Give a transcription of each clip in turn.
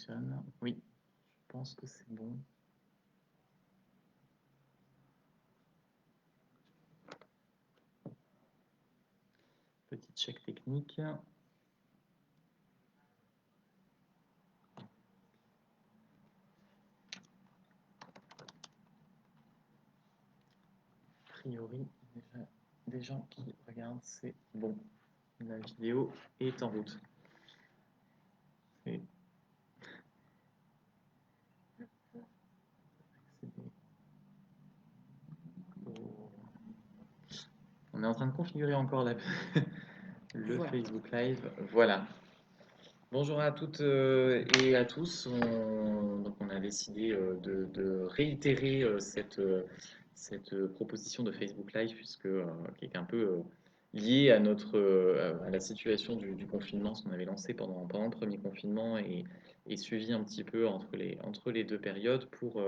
fonctionne. Oui, je pense que c'est bon. Petit check technique. A priori, déjà, des gens qui regardent, c'est bon. La vidéo est en route. Et... On est en train de configurer encore le Voilà. Facebook Live. Voilà. Bonjour à toutes et à tous. Donc on a décidé de réitérer cette proposition de Facebook Live puisque qui est un peu liée à la situation du confinement, ce qu'on avait lancé pendant le premier confinement et suivi un petit peu entre les deux périodes pour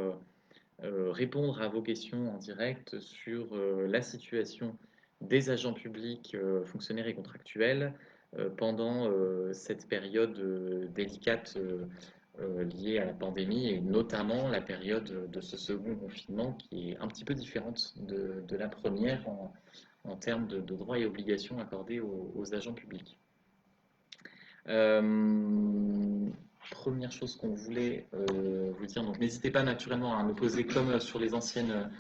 répondre à vos questions en direct sur la situation des agents publics, fonctionnaires et contractuels pendant cette période délicate liée à la pandémie et notamment la période de ce second confinement qui est un petit peu différente de la première en termes de droits et obligations accordés aux agents publics. Euh, Première chose qu'on voulait vous dire, donc n'hésitez pas naturellement à me poser comme sur les anciennes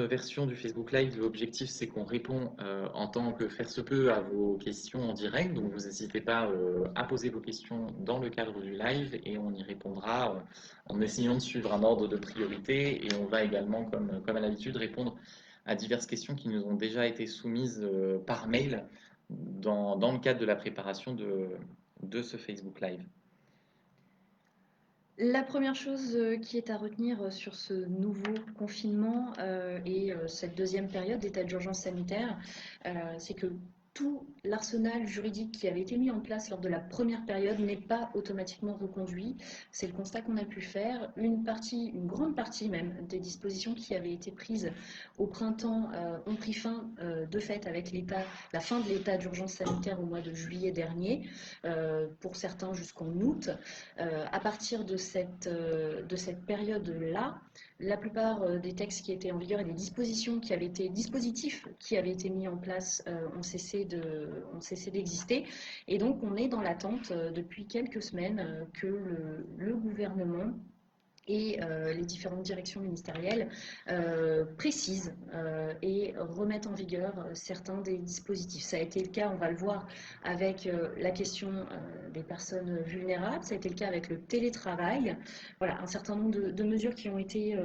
versions du Facebook Live. L'objectif c'est qu'on répond en tant que faire se peut à vos questions en direct, donc vous n'hésitez pas à poser vos questions dans le cadre du live et on y répondra en essayant de suivre un ordre de priorité et on va également, comme à l'habitude, répondre à diverses questions qui nous ont déjà été soumises par mail dans le cadre de la préparation de ce Facebook Live. La première chose qui est à retenir sur ce nouveau confinement et cette deuxième période d'état d'urgence sanitaire, c'est que tout l'arsenal juridique qui avait été mis en place lors de la première période n'est pas automatiquement reconduit. C'est le constat qu'on a pu faire. Une grande partie même des dispositions qui avaient été prises au printemps ont pris fin de fait avec la fin de l'état d'urgence sanitaire au mois de juillet dernier, pour certains jusqu'en août. À partir de cette période-là, la plupart des textes qui étaient en vigueur et des dispositifs qui avaient été mis en place ont cessé d'exister. Et donc, on est dans l'attente depuis quelques semaines que le gouvernement et les différentes directions ministérielles précisent et remettent en vigueur certains des dispositifs. Ça a été le cas, on va le voir, avec la question des personnes vulnérables, ça a été le cas avec le télétravail. Voilà, un certain nombre de mesures qui ont été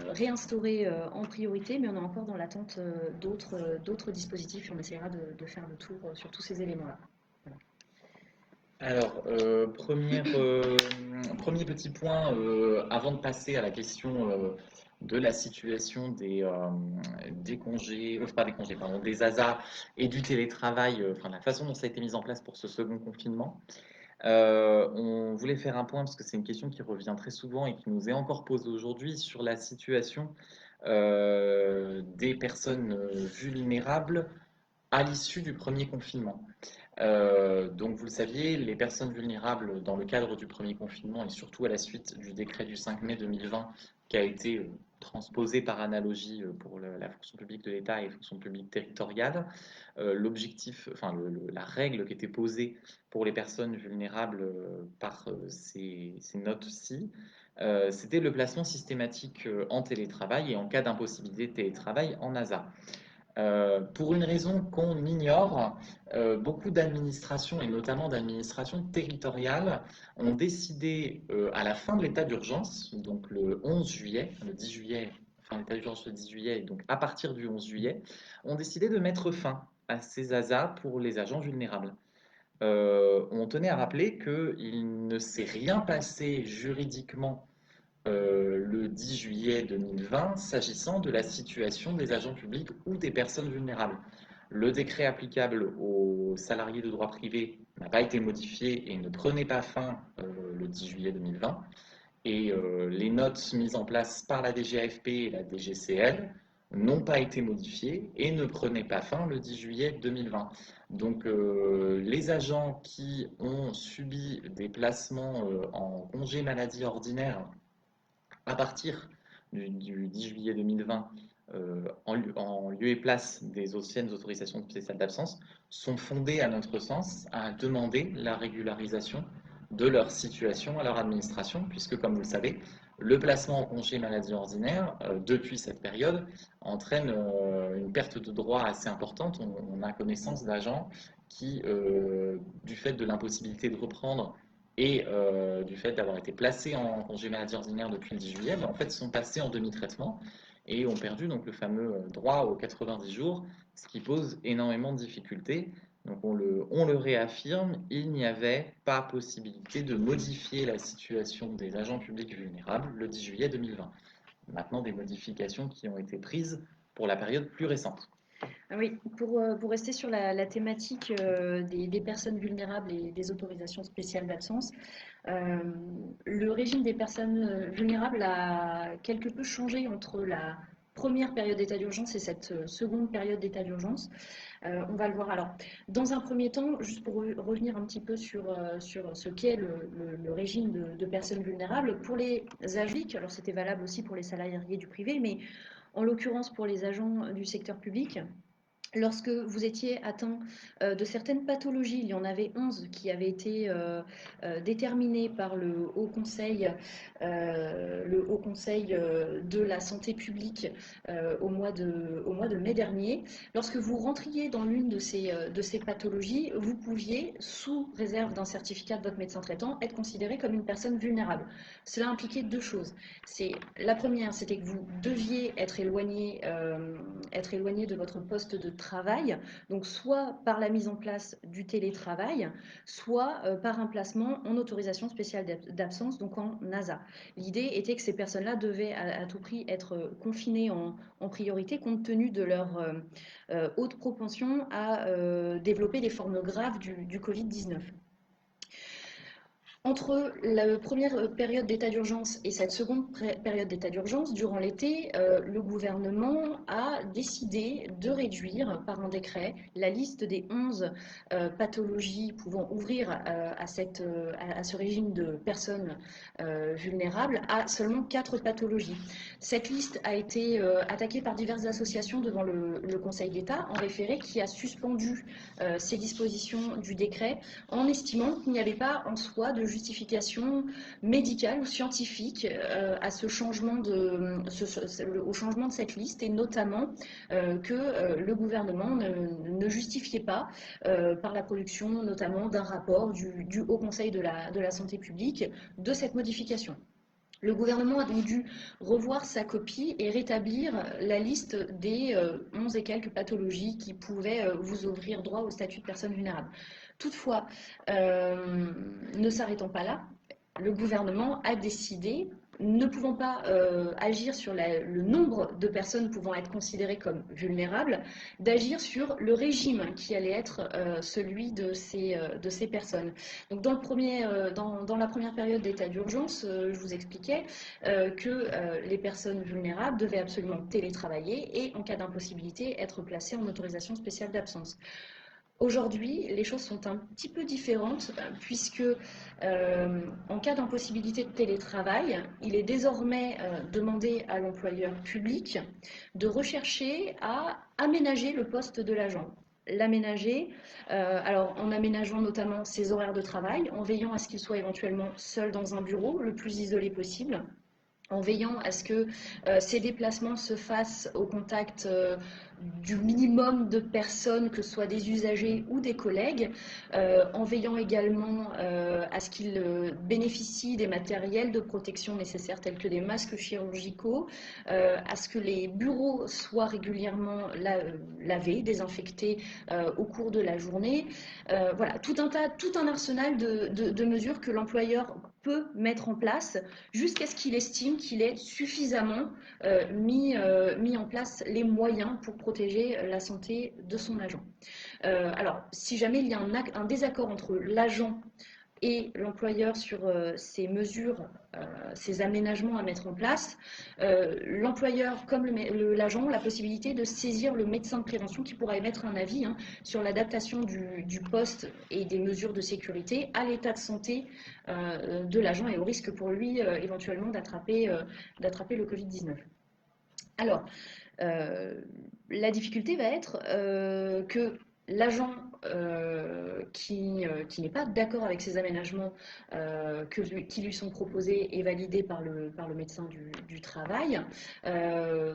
réinstaurées en priorité, mais on est encore dans l'attente d'autres dispositifs et on essaiera de faire le tour sur tous ces éléments-là. Alors, premier petit point, avant de passer à la question de la situation des congés, pas des congés, pardon, des ASA et du télétravail, enfin la façon dont ça a été mis en place pour ce second confinement. On voulait faire un point parce que c'est une question qui revient très souvent et qui nous est encore posée aujourd'hui sur la situation des personnes vulnérables à l'issue du premier confinement. Donc, vous le saviez, les personnes vulnérables dans le cadre du premier confinement et surtout à la suite du décret du 5 mai 2020 qui a été transposé par analogie pour la fonction publique de l'État et la fonction publique territoriale, l'objectif, enfin la règle qui était posée pour les personnes vulnérables par ces notes-ci, c'était le placement systématique en télétravail et en cas d'impossibilité de télétravail en ASA. Pour une raison qu'on ignore, beaucoup d'administrations, et notamment d'administrations territoriales, ont décidé à la fin de l'état d'urgence, donc le 11 juillet, le 10 juillet, fin de l'état d'urgence le 10 juillet, et donc à partir du 11 juillet, ont décidé de mettre fin à ces ASA pour les agents vulnérables. On tenait à rappeler qu'il ne s'est rien passé juridiquement le 10 juillet 2020 s'agissant de la situation des agents publics ou des personnes vulnérables. Le décret applicable aux salariés de droit privé n'a pas été modifié et ne prenait pas fin le 10 juillet 2020. Et les notes mises en place par la DGAFP et la DGCL n'ont pas été modifiés et ne prenaient pas fin le 10 juillet 2020. Donc les agents qui ont subi des placements en congé maladie ordinaire à partir du 10 juillet 2020, en lieu et place des anciennes autorisations spéciales d'absence, sont fondés, à notre sens, à demander la régularisation de leur situation à leur administration, puisque, comme vous le savez, le placement en congé maladie ordinaire, depuis cette période, entraîne une perte de droits assez importante. On a connaissance d'agents qui, du fait de l'impossibilité de reprendre et du fait d'avoir été placés en congé maladie ordinaire depuis le 10 juillet, en fait, sont passés en demi-traitement et ont perdu donc le fameux droit aux 90 jours, ce qui pose énormément de difficultés. Donc on le réaffirme, il n'y avait pas possibilité de modifier la situation des agents publics vulnérables le 10 juillet 2020. Maintenant, des modifications qui ont été prises pour la période plus récente. Oui, pour rester sur la thématique des personnes vulnérables et des autorisations spéciales d'absence, le régime des personnes vulnérables a quelque peu changé entre la première période d'état d'urgence et cette seconde période d'état d'urgence. On va le voir. Alors, dans un premier temps, juste pour revenir un petit peu sur ce qu'est le régime de personnes vulnérables, pour les agents publics, alors c'était valable aussi pour les salariés du privé, mais en l'occurrence pour les agents du secteur public, lorsque vous étiez atteint de certaines pathologies, il y en avait 11 qui avaient été déterminées par le Haut Conseil de la santé publique au mois de mai dernier. Lorsque vous rentriez dans l'une de ces pathologies, vous pouviez, sous réserve d'un certificat de votre médecin traitant, être considéré comme une personne vulnérable. Cela impliquait deux choses. La première, c'était que vous deviez être éloigné de votre poste de travail, donc soit par la mise en place du télétravail, soit par un placement en autorisation spéciale d'absence, donc en ASA. L'idée était que ces personnes-là devaient à tout prix être confinées en priorité compte tenu de leur haute propension à développer des formes graves du Covid-19. Entre la première période d'état d'urgence et cette seconde période d'état d'urgence, durant l'été, le gouvernement a décidé de réduire par un décret la liste des 11 pathologies pouvant ouvrir à ce régime de personnes vulnérables à seulement 4 pathologies. Cette liste a été attaquée par diverses associations devant le Conseil d'État en référé qui a suspendu ces dispositions du décret en estimant qu'il n'y avait pas en soi de justification médicale ou scientifique à au changement de cette liste et notamment que le gouvernement ne justifiait pas par la production notamment d'un rapport du Haut Conseil de la santé publique de cette modification. Le gouvernement a donc dû revoir sa copie et rétablir la liste des 11 et quelques pathologies qui pouvaient vous ouvrir droit au statut de personne vulnérable. Toutefois, ne s'arrêtant pas là, le gouvernement a décidé, ne pouvant pas agir sur le nombre de personnes pouvant être considérées comme vulnérables, d'agir sur le régime qui allait être celui de ces personnes. Donc dans la première période d'état d'urgence, je vous expliquais que les personnes vulnérables devaient absolument télétravailler et en cas d'impossibilité être placées en autorisation spéciale d'absence. Aujourd'hui, les choses sont un petit peu différentes puisque en cas d'impossibilité de télétravail, il est désormais demandé à l'employeur public de rechercher à aménager le poste de l'agent. L'aménager, alors en aménageant notamment ses horaires de travail, en veillant à ce qu'il soit éventuellement seul dans un bureau, le plus isolé possible, en veillant à ce que ces déplacements se fassent au contact du minimum de personnes, que ce soit des usagers ou des collègues, en veillant également à ce qu'ils bénéficient des matériels de protection nécessaires tels que des masques chirurgicaux, à ce que les bureaux soient régulièrement lavés, désinfectés au cours de la journée. Voilà, tout un arsenal de mesures que l'employeur peut mettre en place jusqu'à ce qu'il estime qu'il ait suffisamment mis en place les moyens pour protéger la santé de son agent. Alors, si jamais il y a un désaccord entre l'agent et l'employeur sur ces mesures, ces aménagements à mettre en place, l'employeur comme l'agent ont la possibilité de saisir le médecin de prévention qui pourra émettre un avis sur l'adaptation du poste et des mesures de sécurité à l'état de santé de l'agent et au risque pour lui éventuellement d'attraper le Covid-19. Alors, la difficulté va être que l'agent qui n'est pas d'accord avec ces aménagements qui lui sont proposés et validés par le médecin du travail,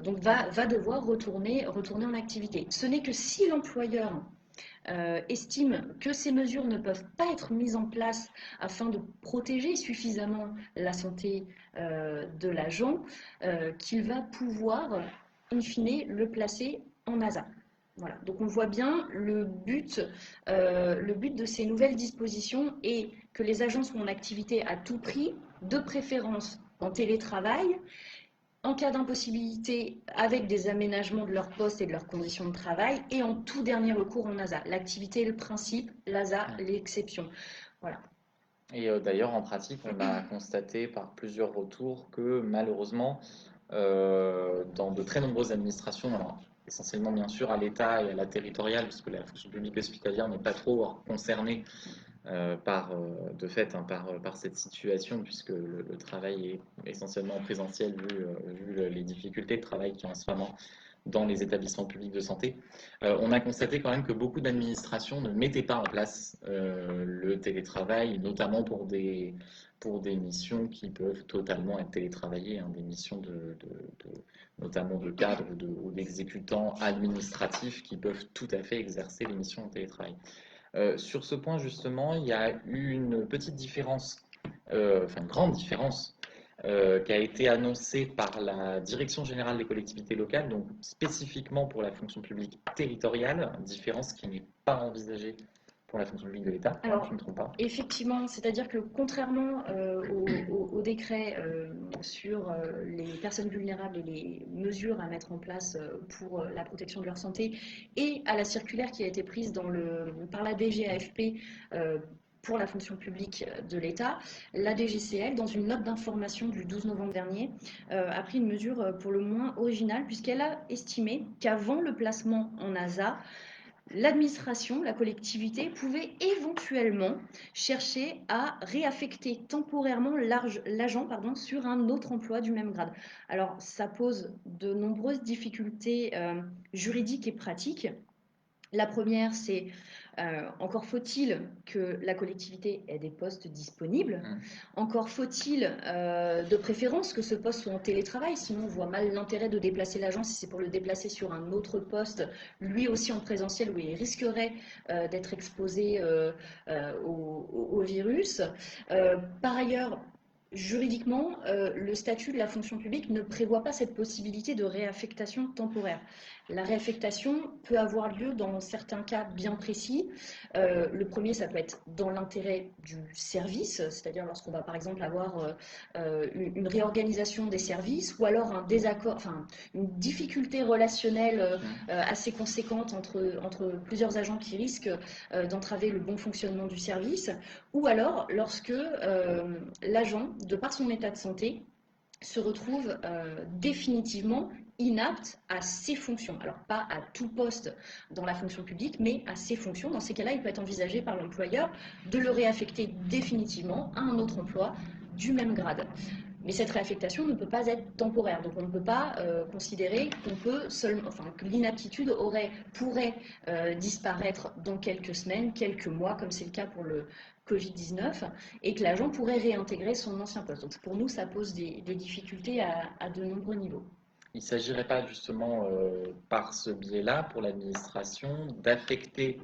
donc va devoir retourner en activité. Ce n'est que si l'employeur estime que ces mesures ne peuvent pas être mises en place afin de protéger suffisamment la santé de l'agent, qu'il va pouvoir, in fine, le placer en ASA. Voilà. Donc on voit bien le but de ces nouvelles dispositions est que les agents soient en activité à tout prix, de préférence en télétravail, en cas d'impossibilité avec des aménagements de leur poste et de leurs conditions de travail, et en tout dernier recours en ASA. L'activité est le principe, l'ASA l'exception. Voilà. Et d'ailleurs, en pratique, on a constaté par plusieurs retours que malheureusement, dans de très nombreuses administrations, alors essentiellement bien sûr à l'État et à la territoriale, puisque la fonction publique hospitalière n'est pas trop concernée de fait par cette situation, puisque le travail est essentiellement en présentiel vu les difficultés de travail qu'il y a en ce moment dans les établissements publics de santé. On a constaté quand même que beaucoup d'administrations ne mettaient pas en place le télétravail, notamment pour des missions qui peuvent totalement être télétravaillées, des missions notamment de cadres ou d'exécutants administratifs qui peuvent tout à fait exercer les missions en télétravail. Sur ce point, justement, il y a eu une petite différence, enfin une grande différence, qui a été annoncée par la Direction générale des collectivités locales, donc spécifiquement pour la fonction publique territoriale, différence qui n'est pas envisagée pour la fonction publique de l'État, Alors, je ne me trompe pas. Effectivement, c'est-à-dire que contrairement au décret sur les personnes vulnérables et les mesures à mettre en place pour la protection de leur santé et à la circulaire qui a été prise par la DGAFP pour la fonction publique de l'État, la DGCL, dans une note d'information du 12 novembre dernier, a pris une mesure pour le moins originale puisqu'elle a estimé qu'avant le placement en ASA, l'administration, la collectivité, pouvait éventuellement chercher à réaffecter temporairement l'agent sur un autre emploi du même grade. Alors, ça pose de nombreuses difficultés juridiques et pratiques. La première, c'est encore faut-il que la collectivité ait des postes disponibles. Encore faut-il de préférence que ce poste soit en télétravail, sinon on voit mal l'intérêt de déplacer l'agent si c'est pour le déplacer sur un autre poste, lui aussi en présentiel, où il risquerait d'être exposé au virus. Par ailleurs, juridiquement, le statut de la fonction publique ne prévoit pas cette possibilité de réaffectation temporaire. La réaffectation peut avoir lieu dans certains cas bien précis. Le premier, ça peut être dans l'intérêt du service, c'est-à-dire lorsqu'on va par exemple avoir une réorganisation des services ou alors un désaccord, enfin une difficulté relationnelle assez conséquente entre plusieurs agents qui risquent d'entraver le bon fonctionnement du service, ou alors lorsque l'agent, de par son état de santé, se retrouve définitivement inapte à ses fonctions. Alors pas à tout poste dans la fonction publique, mais à ses fonctions. Dans ces cas-là, il peut être envisagé par l'employeur de le réaffecter définitivement à un autre emploi du même grade. Mais cette réaffectation ne peut pas être temporaire. Donc on ne peut pas considérer que l'inaptitude pourrait disparaître dans quelques semaines, quelques mois, comme c'est le cas pour le Covid-19, et que l'agent pourrait réintégrer son ancien poste. Donc pour nous, ça pose des difficultés à de nombreux niveaux. Il ne s'agirait pas justement par ce biais-là pour l'administration d'affecter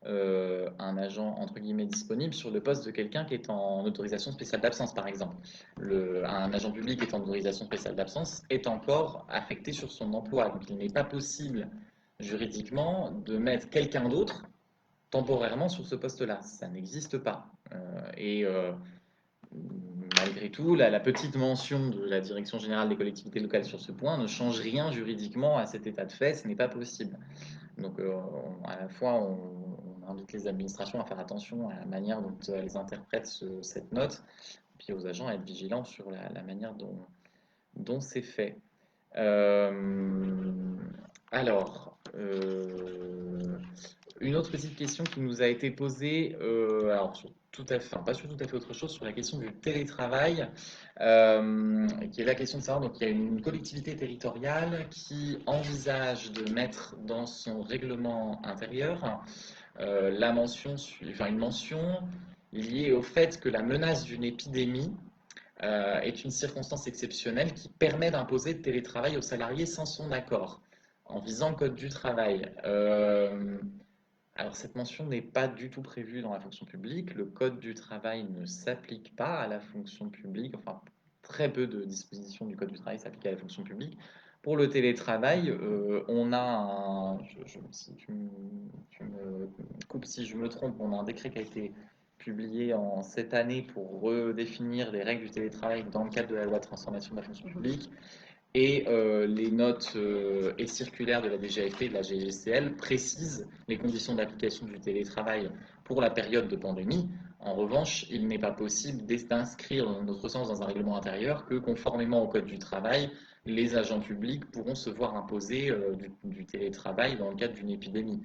un agent entre guillemets disponible sur le poste de quelqu'un qui est en autorisation spéciale d'absence, par exemple. Un agent public qui est en autorisation spéciale d'absence est encore affecté sur son emploi. Donc il n'est pas possible juridiquement de mettre quelqu'un d'autre temporairement sur ce poste-là. Ça n'existe pas. Malgré tout, la petite mention de la Direction générale des collectivités locales sur ce point ne change rien juridiquement à cet état de fait, ce n'est pas possible. Donc à la fois, on on invite les administrations à faire attention à la manière dont elles interprètent cette note, et puis aux agents à être vigilants sur la manière dont c'est fait. Alors, une autre petite question qui nous a été posée, alors sur tout à fait, enfin, pas sur tout à fait autre chose, sur la question du télétravail, qui est la question de savoir, donc il y a une collectivité territoriale qui envisage de mettre dans son règlement intérieur la mention, enfin une mention liée au fait que la menace d'une épidémie est une circonstance exceptionnelle qui permet d'imposer le télétravail aux salariés sans son accord, en visant le Code du travail. Alors cette mention n'est pas du tout prévue dans la fonction publique. Le Code du travail ne s'applique pas à la fonction publique. Enfin, très peu de dispositions du Code du travail s'appliquent à la fonction publique. Pour le télétravail, on a si tu me coupes si je me trompe, on a un décret qui a été publié en cette année pour redéfinir les règles du télétravail dans le cadre de la loi de transformation de la fonction publique. Et les notes et circulaires de la DGAFP et de la GGCL précisent les conditions d'application du télétravail pour la période de pandémie. En revanche, il n'est pas possible d'inscrire, dans notre sens, dans un règlement intérieur que, conformément au Code du travail, les agents publics pourront se voir imposer du télétravail dans le cadre d'une épidémie.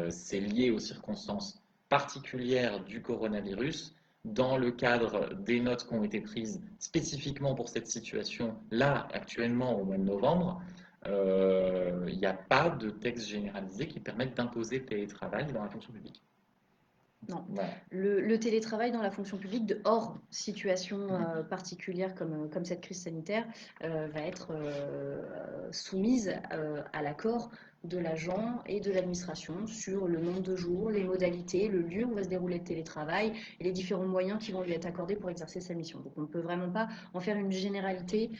C'est lié aux circonstances particulières du coronavirus. Dans le cadre des notes qui ont été prises spécifiquement pour cette situation, là, actuellement, au mois de novembre, il n'y a pas de texte généralisé qui permette d'imposer le télétravail dans la fonction publique. Non. Voilà. Le télétravail dans la fonction publique, hors situation particulière comme cette crise sanitaire, va être soumise à l'accord de l'agent et de l'administration sur le nombre de jours, les modalités, le lieu où va se dérouler le télétravail et les différents moyens qui vont lui être accordés pour exercer sa mission. Donc on ne peut vraiment pas en faire une généralité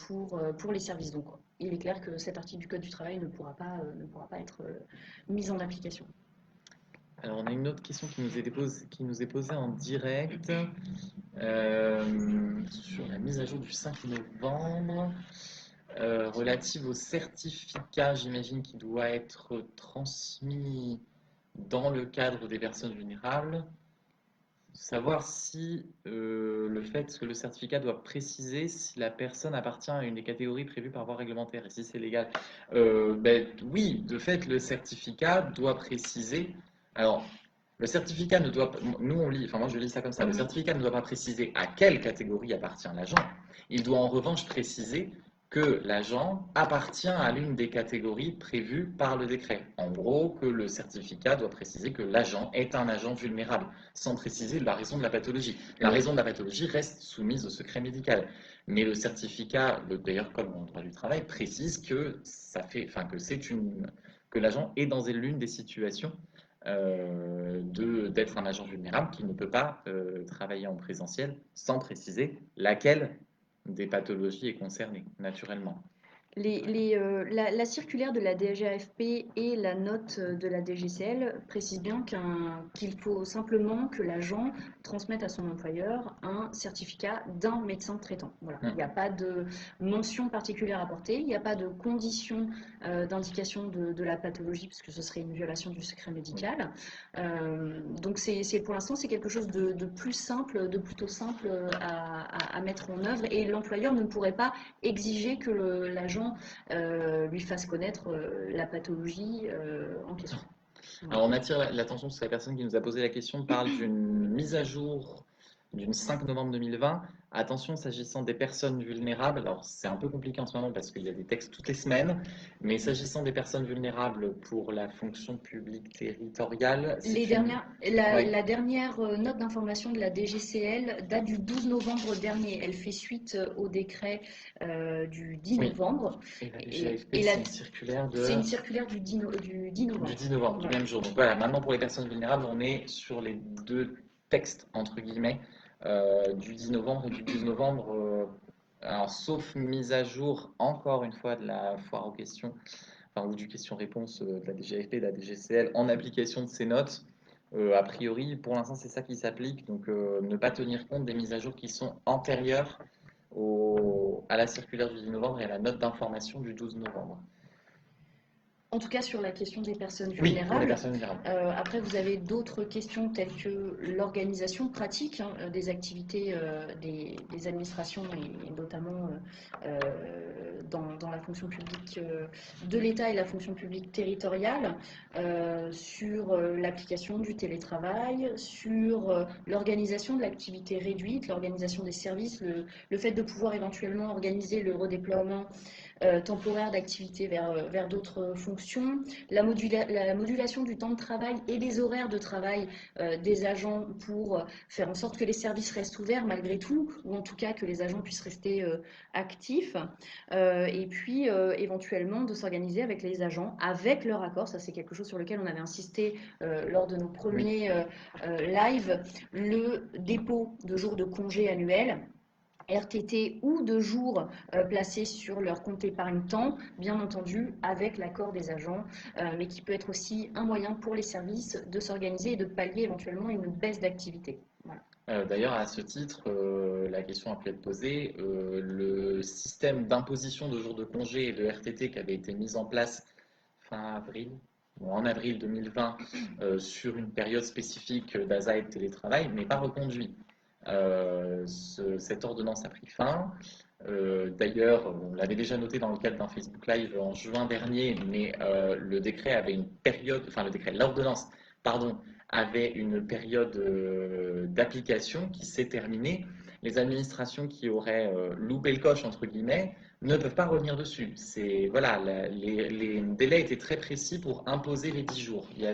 pour les services. Donc il est clair que cet article du Code du travail ne pourra pas être mis en application. Alors, on a une autre question qui nous est posée en direct sur la mise à jour du 5 novembre relative au certificat, j'imagine, qui doit être transmis dans le cadre des personnes vulnérables. Savoir si le fait que le certificat doit préciser si la personne appartient à une des catégories prévues par voie réglementaire et si c'est légal. Oui, de fait, le certificat doit préciser. Alors, le certificat ne doit pas, nous on lit, enfin moi je lis ça comme ça, le certificat ne doit pas préciser à quelle catégorie appartient l'agent. Il doit en revanche préciser que l'agent appartient à l'une des catégories prévues par le décret. En gros, que le certificat doit préciser que l'agent est un agent vulnérable, sans préciser la raison de la pathologie. La raison de la pathologie reste soumise au secret médical. Mais le certificat, d'ailleurs comme en droit du travail, précise que que l'agent est dans l'une des situations d'être un agent vulnérable qui ne peut pas travailler en présentiel sans préciser laquelle des pathologies est concernée, naturellement. La circulaire de la DGAFP et la note de la DGCL précisent bien qu'il faut simplement que l'agent transmette à son employeur un certificat d'un médecin traitant. Voilà. Il n'y a pas de mention particulière à porter, il n'y a pas de condition d'indication de la pathologie, puisque ce serait une violation du secret médical. Donc pour l'instant, c'est quelque chose de plus simple, de plutôt simple à mettre en œuvre, et l'employeur ne pourrait pas exiger que l'agent lui fasse connaître la pathologie en question. Alors on attire l'attention sur la personne qui nous a posé la question, parle d'une mise à jour d'une 5 novembre 2020. Attention, s'agissant des personnes vulnérables, alors c'est un peu compliqué en ce moment parce qu'il y a des textes toutes les semaines, mais s'agissant des personnes vulnérables pour la fonction publique territoriale, la dernière note d'information de la DGCL date du 12 novembre dernier. Elle fait suite au décret du 10 novembre. Et la DGAFP, c'est une circulaire C'est une circulaire du 10 novembre. Du 10 novembre, du même jour. Donc voilà, maintenant pour les personnes vulnérables, on est sur les deux textes, entre guillemets, du 10 novembre et du 12 novembre, alors sauf mise à jour, encore une fois, de la foire aux questions, enfin, ou du question-réponse de la DGAFP et de la DGCL en application de ces notes. A priori, pour l'instant, c'est ça qui s'applique, donc ne pas tenir compte des mises à jour qui sont antérieures à la circulaire du 10 novembre et à la note d'information du 12 novembre. En tout cas, sur la question des personnes Oui, pour les vulnérables. personnes vulnérables. Après, vous avez d'autres questions telles que l'organisation pratique des activités des administrations et notamment dans la fonction publique de l'État et la fonction publique territoriale, sur l'application du télétravail, sur l'organisation de l'activité réduite, l'organisation des services, le fait de pouvoir éventuellement organiser le redéploiement temporaire d'activité vers d'autres fonctions, la modulation du temps de travail et des horaires de travail des agents pour faire en sorte que les services restent ouverts malgré tout, ou en tout cas que les agents puissent rester actifs, et puis éventuellement de s'organiser avec les agents, avec leur accord, ça c'est quelque chose sur lequel on avait insisté lors de nos Oui. premiers lives, le dépôt de jours de congés annuels. RTT ou de jours placés sur leur compte épargne-temps, bien entendu avec l'accord des agents, mais qui peut être aussi un moyen pour les services de s'organiser et de pallier éventuellement une baisse d'activité. Voilà. D'ailleurs, à ce titre, la question a pu être posée. Le système d'imposition de jours de congé et de RTT qui avait été mis en place fin avril, ou en avril 2020, sur une période spécifique d'ASA et de télétravail, n'est pas reconduit. Cette ordonnance a pris fin. D'ailleurs, on l'avait déjà noté dans le cadre d'un Facebook Live en juin dernier, mais le décret avait une période, enfin le décret, l'ordonnance, pardon, avait une période d'application qui s'est terminée. Les administrations qui auraient loupé le coche, entre guillemets, ne peuvent pas revenir dessus. Voilà, les délais étaient très précis pour imposer les 10 jours. Il y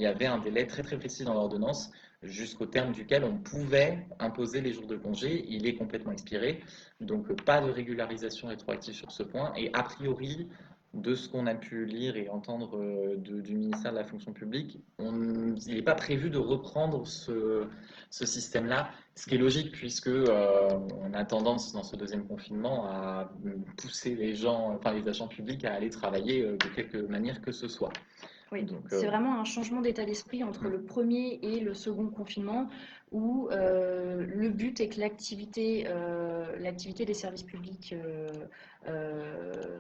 avait un délai très très précis dans l'ordonnance jusqu'au terme duquel on pouvait imposer les jours de congé. Il est complètement expiré, donc pas de régularisation rétroactive sur ce point. Et a priori, de ce qu'on a pu lire et entendre du ministère de la fonction publique, il n'est pas prévu de reprendre ce système-là, ce qui est logique puisque on a tendance dans ce deuxième confinement à pousser les gens, enfin les agents publics à aller travailler de quelque manière que ce soit. Oui, c'est vraiment un changement d'état d'esprit entre le premier et le second confinement où le but est que l'activité des services publics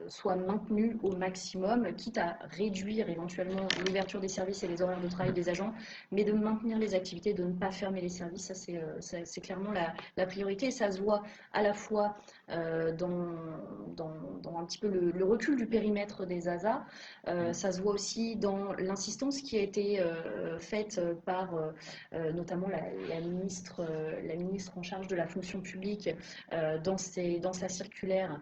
soit maintenue au maximum, quitte à réduire éventuellement l'ouverture des services et les horaires de travail des agents, mais de maintenir les activités, de ne pas fermer les services, ça c'est clairement la priorité et ça se voit à la fois dans un petit peu le recul du périmètre des ASA, ça se voit aussi dans l'insistance qui a été faite par notamment la ministre en charge de la fonction publique dans sa circulaire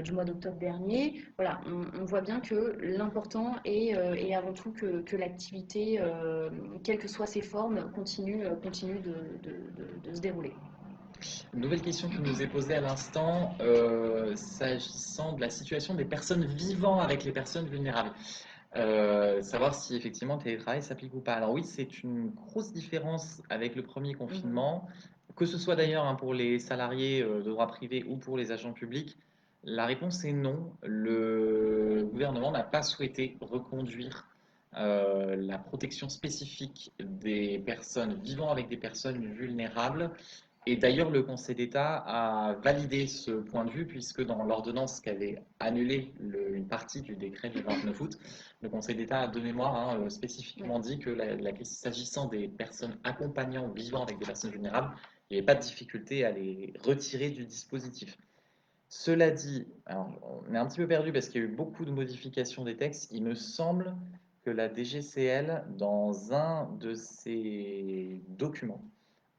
du mois d'octobre dernier. Voilà, on voit bien que l'important est avant tout que l'activité, quelles que soient ses formes, continue de se dérouler. Une nouvelle question qui nous est posée à l'instant, s'agissant de la situation des personnes vivant avec les personnes vulnérables. Savoir si effectivement le télétravail s'applique ou pas. Alors oui, c'est une grosse différence avec le premier confinement, que ce soit d'ailleurs pour les salariés de droit privé ou pour les agents publics. La réponse est non. Le gouvernement n'a pas souhaité reconduire la protection spécifique des personnes vivant avec des personnes vulnérables. Et d'ailleurs, le Conseil d'État a validé ce point de vue, puisque dans l'ordonnance qui avait annulé une partie du décret du 29 août, le Conseil d'État, de mémoire, spécifiquement dit que s'agissant des personnes accompagnant ou vivant avec des personnes vulnérables, il n'y avait pas de difficulté à les retirer du dispositif. Cela dit, alors, on est un petit peu perdu parce qu'il y a eu beaucoup de modifications des textes. Il me semble que la DGCL, dans un de ses documents,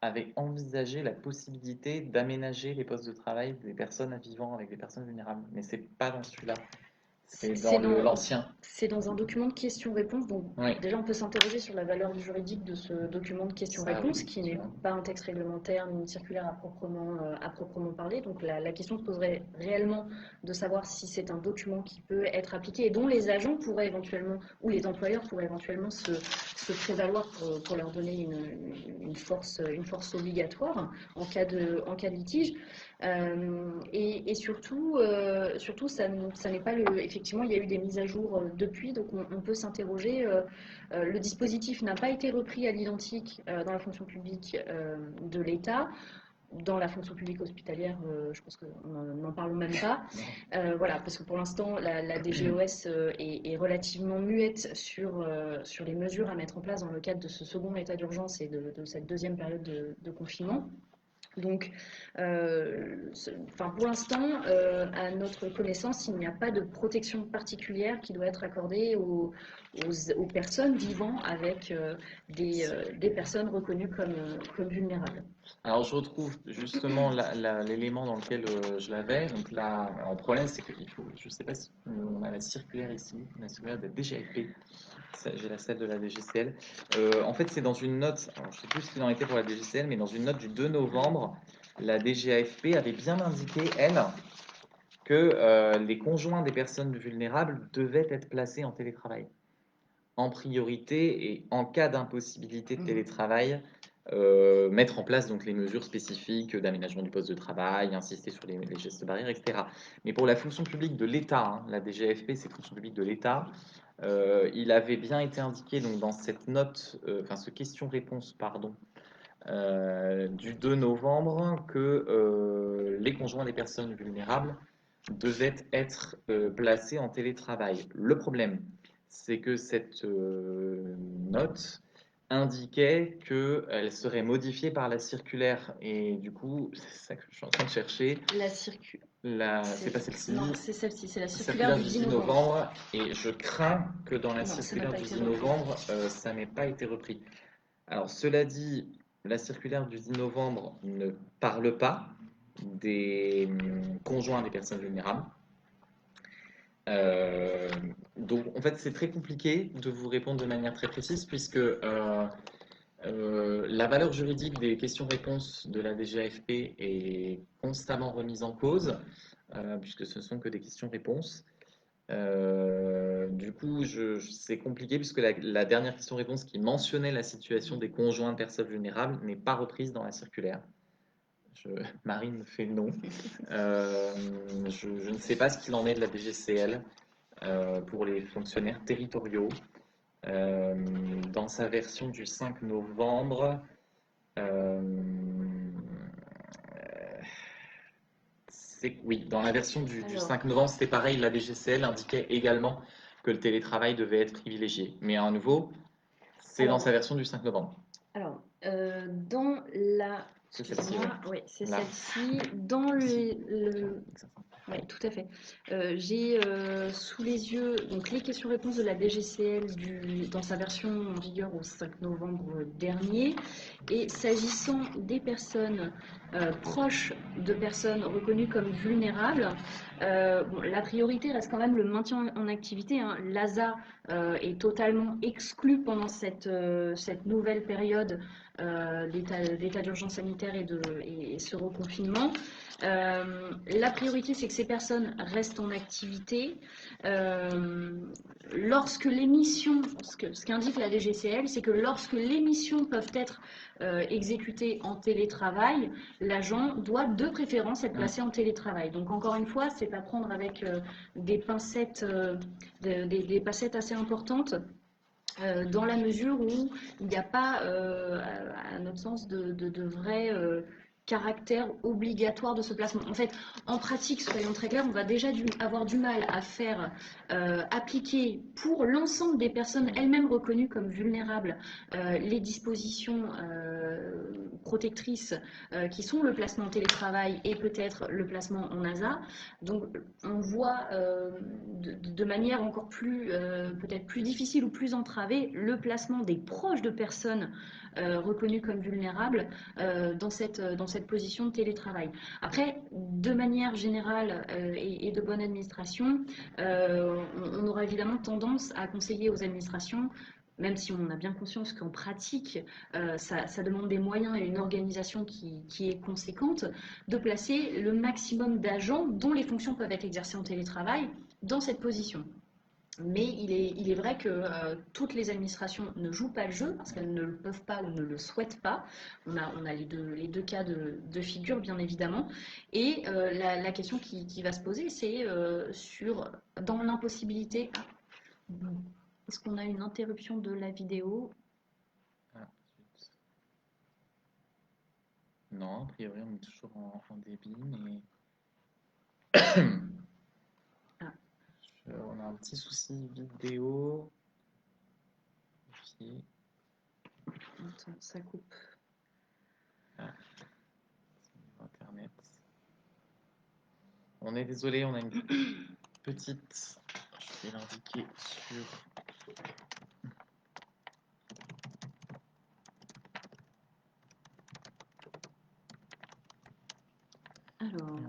avait envisagé la possibilité d'aménager les postes de travail des personnes vivant avec des personnes vulnérables. Mais c'est pas dans celui-là, c'est dans l'ancien. C'est dans un document de questions-réponses. Donc, Oui. déjà, on peut s'interroger sur la valeur juridique de ce document de questions-réponses, qui n'est pas un texte réglementaire ni une circulaire à proprement parler. Donc, la question se poserait réellement de savoir si c'est un document qui peut être appliqué et dont les agents pourraient éventuellement, ou les employeurs pourraient éventuellement se prévaloir pour leur donner une force obligatoire en cas de litige. Et surtout, ça n'est pas effectivement, il y a eu des mises à jour depuis, donc on peut s'interroger. Le dispositif n'a pas été repris à l'identique dans la fonction publique de l'État. dans la fonction publique hospitalière, je pense qu'on n'en parle même pas. Voilà, parce que pour l'instant, la DGOS est relativement muette sur les mesures à mettre en place dans le cadre de ce second état d'urgence et de cette deuxième période de confinement. Donc, pour l'instant, à notre connaissance, il n'y a pas de protection particulière qui doit être accordée aux personnes vivant avec des personnes reconnues comme vulnérables. Alors, je retrouve justement l'élément dans lequel je l'avais. Donc là, alors, le problème, c'est qu'il faut, je ne sais pas si on a la circulaire ici, la circulaire de la DGFP. J'ai la celle de la DGCL. En fait, c'est dans une note, alors, je ne sais plus ce qu'il en était pour la DGCL, mais dans une note du 2 novembre, la DGAFP avait bien indiqué, elle, que les conjoints des personnes vulnérables devaient être placés en télétravail en priorité et en cas d'impossibilité de télétravail, mettre en place donc les mesures spécifiques d'aménagement du poste de travail, insister sur les gestes barrières, etc. Mais pour la fonction publique de l'État, hein, la DGFP, c'est fonction publique de l'État, il avait bien été indiqué donc, dans cette note, ce question-réponse, pardon, du 2 novembre, que les conjoints des personnes vulnérables devaient être placés en télétravail. Le problème, c'est que cette note indiquait qu'elle serait modifiée par la circulaire. Et du coup, c'est ça que je suis en train de chercher. La circulaire. C'est pas celle-ci. Non, c'est celle-ci, c'est la Circulaire circulaire du du 10 10 novembre. novembre. Et je crains que dans la Non, ça n'a circulaire pas du été 10 repris. novembre, ça n'ait pas été repris. Alors, cela dit, la circulaire du 10 novembre ne parle pas des conjoints des personnes vulnérables. Donc, en fait, c'est très compliqué de vous répondre de manière très précise puisque la valeur juridique des questions-réponses de la DGAFP est constamment remise en cause puisque ce ne sont que des questions-réponses. Du coup, c'est compliqué puisque la dernière question-réponse qui mentionnait la situation des conjoints de personnes vulnérables n'est pas reprise dans la circulaire. Marine me fait non. Je ne sais pas ce qu'il en est de la DGCL pour les fonctionnaires territoriaux. Dans sa version du 5 novembre, oui, dans la version du 5 novembre, c'était pareil, la DGCL indiquait également que le télétravail devait être privilégié. Mais à nouveau, c'est dans sa version du 5 novembre. Alors, dans la... C'est celle-ci, oui, c'est là. celle-ci. Dans Oui, tout à fait. J'ai sous les yeux donc, les questions-réponses de la DGCL dans sa version en vigueur au 5 novembre dernier. Et s'agissant des personnes proches de personnes reconnues comme vulnérables, la priorité reste quand même le maintien en activité, hein. L'ASA est totalement exclue pendant cette nouvelle période d'état d'urgence sanitaire et ce reconfinement. La priorité, c'est que ces personnes restent en activité. Lorsque les missions, ce qu'indique la DGCL, c'est que lorsque les missions peuvent être exécutées en télétravail, l'agent doit de préférence être placé en télétravail. Donc encore une fois, c'est à prendre avec des pincettes assez importantes. Dans la mesure où il n'y a pas, à notre sens, de vrai caractère obligatoire de ce placement. En fait, en pratique, soyons très clairs, on va déjà avoir du mal à faire appliquer pour l'ensemble des personnes elles-mêmes reconnues comme vulnérables les dispositions protectrices qui sont le placement en télétravail et peut-être le placement en ASA. Donc, on voit de manière encore plus, peut-être plus difficile ou plus entravée, le placement des proches de personnes reconnues comme vulnérables dans cette position de télétravail. Après, de manière générale et de bonne administration, on aura évidemment tendance à conseiller aux administrations, même si on a bien conscience qu'en pratique, ça demande des moyens et une organisation qui est conséquente, de placer le maximum d'agents dont les fonctions peuvent être exercées en télétravail dans cette position. Mais il est vrai que toutes les administrations ne jouent pas le jeu parce qu'elles ne le peuvent pas ou ne le souhaitent pas. On a les deux cas de figure, bien évidemment. Et la question qui va se poser, c'est dans l'impossibilité... Est-ce qu'on a une interruption de la vidéo? Non, a priori, on est toujours en débit, mais Ah, on a un petit souci vidéo. Ici. attends, ça coupe. Ah, Internet. On est désolé, on a une petite. Je vais l'indiquer sur. Alors,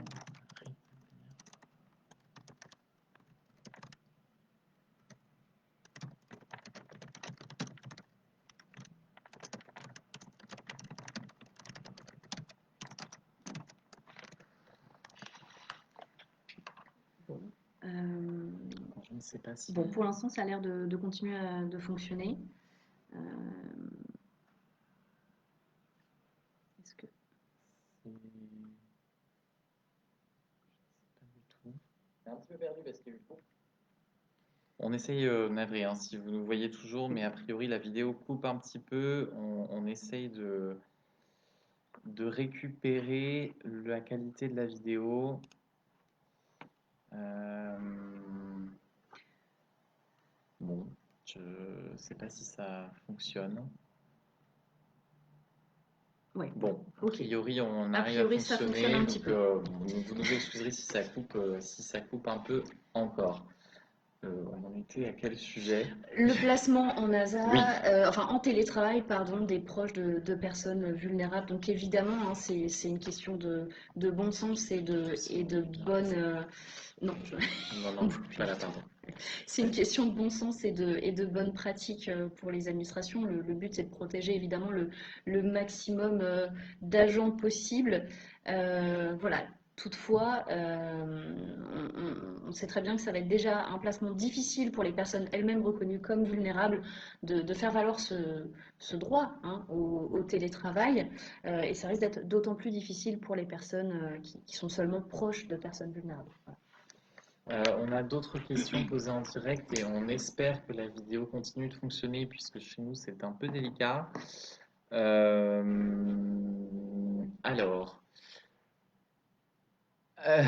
euh, Je ne sais pas si. bon, pour l'instant, ça a l'air de continuer de fonctionner. Euh, est-ce que... C'est pas du tout. C'est un petit peu perdu parce qu'il y a eu trop. On essaye, navré, hein, si vous nous voyez toujours, mais a priori la vidéo coupe un petit peu. On essaye de récupérer la qualité de la vidéo. Euh, Bon, je sais pas si ça fonctionne. Ouais, Bon, a ok. priori on A arrive à priori, ça fonctionne fonctionner, un petit donc peu. vous nous excuserez si ça coupe un peu encore. On en était à quel sujet? Le placement en Oui, ASA, enfin en télétravail, pardon, des proches de personnes vulnérables. Donc évidemment, hein, c'est une question de bon sens et de bonne... non, non, on non, bouge plus pas du là, tout. pardon. C'est une question de bon sens et de bonne pratique pour les administrations. Le but, c'est de protéger évidemment le maximum d'agents possible. Voilà. Toutefois, on sait très bien que ça va être déjà un placement difficile pour les personnes elles-mêmes reconnues comme vulnérables de faire valoir ce droit, hein, au télétravail. Et ça risque d'être d'autant plus difficile pour les personnes qui sont seulement proches de personnes vulnérables. Voilà. On a d'autres questions posées en direct et on espère que la vidéo continue de fonctionner puisque chez nous c'est un peu délicat. Euh, alors, euh,